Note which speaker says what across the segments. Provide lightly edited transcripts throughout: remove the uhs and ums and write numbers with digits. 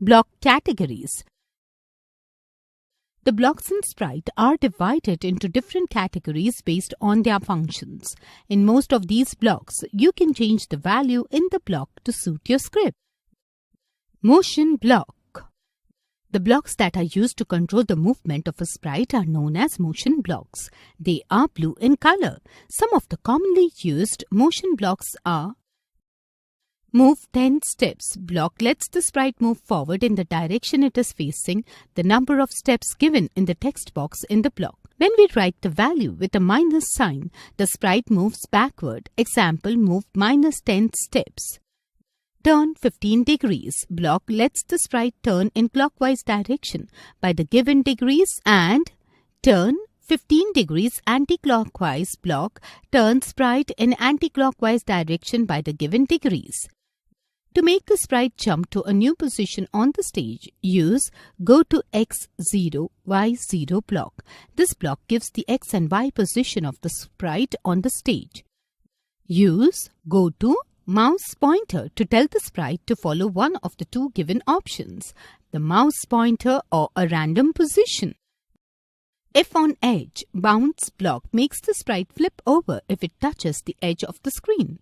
Speaker 1: Block categories. The blocks in Sprite are divided into different categories based on their functions. In most of these blocks, you can change the value in the block to suit your script. Motion block. The blocks that are used to control the movement of a sprite are known as motion blocks. They are blue in color. Some of the commonly used motion blocks are: Move 10 steps. Block lets the sprite move forward in the direction it is facing, the number of steps given in the text box in the block. When we write the value with a minus sign, the sprite moves backward. Example, move minus 10 steps. Turn 15 degrees. Block lets the sprite turn in clockwise direction by the given degrees, and turn 15 degrees anti-clockwise. Block turns sprite in anti-clockwise direction by the given degrees. To make the sprite jump to a new position on the stage, use Go to X0, Y0 block. This block gives the X and Y position of the sprite on the stage. Use Go to Mouse pointer to tell the sprite to follow one of the two given options, the mouse pointer or a random position. If on edge, bounce block makes the sprite flip over if it touches the edge of the screen.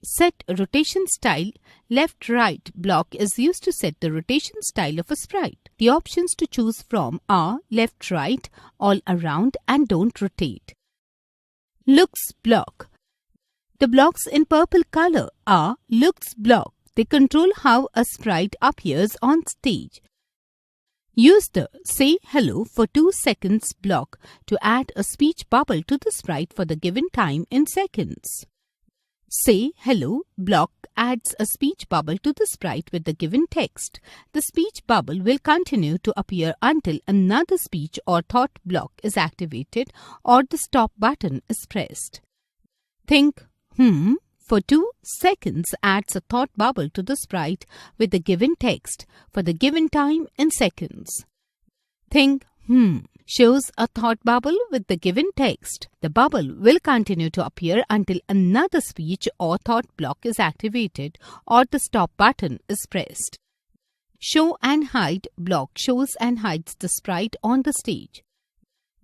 Speaker 1: Set rotation style. Left-right block is used to set the rotation style of a sprite. The options to choose from are left-right, all around, and don't rotate. Looks block. The blocks in purple color are looks block. They control how a sprite appears on stage. Use the Say Hello for 2 seconds block to add a speech bubble to the sprite for the given time in seconds. Say Hello block adds a speech bubble to the sprite with the given text. The speech bubble will continue to appear until another speech or thought block is activated or the stop button is pressed. Think for 2 seconds adds a thought bubble to the sprite with the given text for the given time in seconds. Think shows a thought bubble with the given text. The bubble will continue to appear until another speech or thought block is activated or the stop button is pressed. Show and hide block shows and hides the sprite on the stage.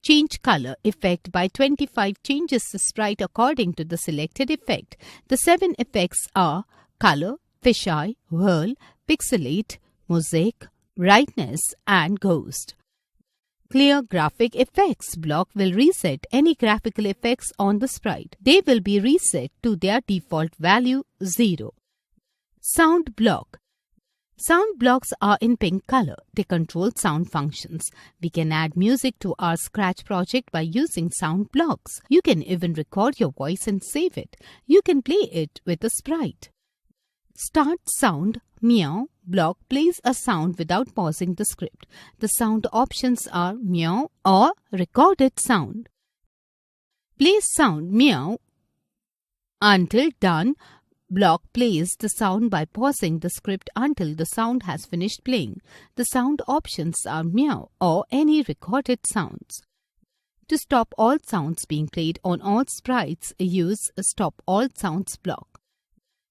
Speaker 1: Change color effect by 25 changes the sprite according to the selected effect. The 7 effects are color, fisheye, whirl, pixelate, mosaic, brightness, and ghost. Clear graphic effects block will reset any graphical effects on the sprite. They will be reset to their default value 0. Sound block. Sound blocks are in pink color. They control sound functions. We can add music to our Scratch project by using sound blocks. You can even record your voice and save it. You can play it with a sprite. Start sound meow block plays a sound without pausing the script. The sound options are meow or recorded sound. Play sound meow until done. Block plays the sound by pausing the script until the sound has finished playing. The sound options are meow or any recorded sounds. To stop all sounds being played on all sprites, use a Stop All Sounds block.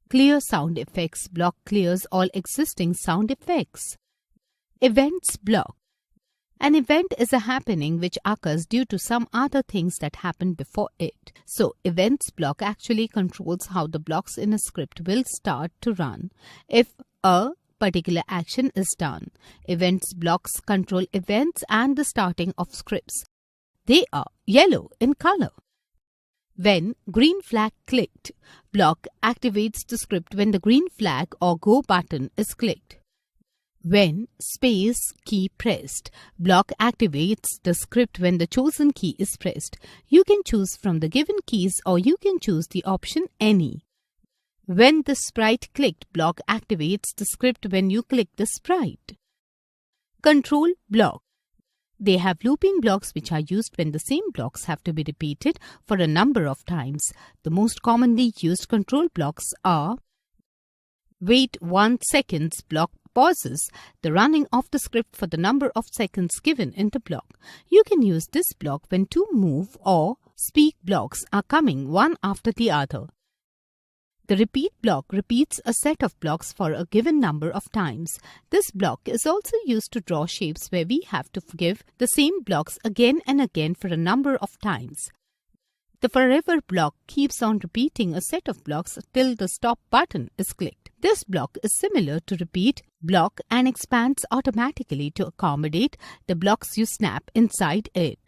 Speaker 1: Clear sound effects block clears all existing sound effects. Events block. An event is a happening which occurs due to some other things that happen before it. So, events block actually controls how the blocks in a script will start to run if a particular action is done. Events blocks control events and the starting of scripts. They are yellow in color. When green flag clicked, block activates the script when the green flag or go button is clicked. When space key pressed, block activates the script when the chosen key is pressed. You can choose from the given keys or you can choose the option any. When the sprite clicked, block activates the script when you click the sprite. Control block. They have looping blocks which are used when the same blocks have to be repeated for a number of times. The most commonly used control blocks are: Wait 1 second block pauses the running of the script for the number of seconds given in the block. You can use this block when two move or speak blocks are coming one after the other. The repeat block repeats a set of blocks for a given number of times. This block is also used to draw shapes where we have to give the same blocks again and again for a number of times. The forever block keeps on repeating a set of blocks till the stop button is clicked. This block is similar to repeat block and expands automatically to accommodate the blocks you snap inside it.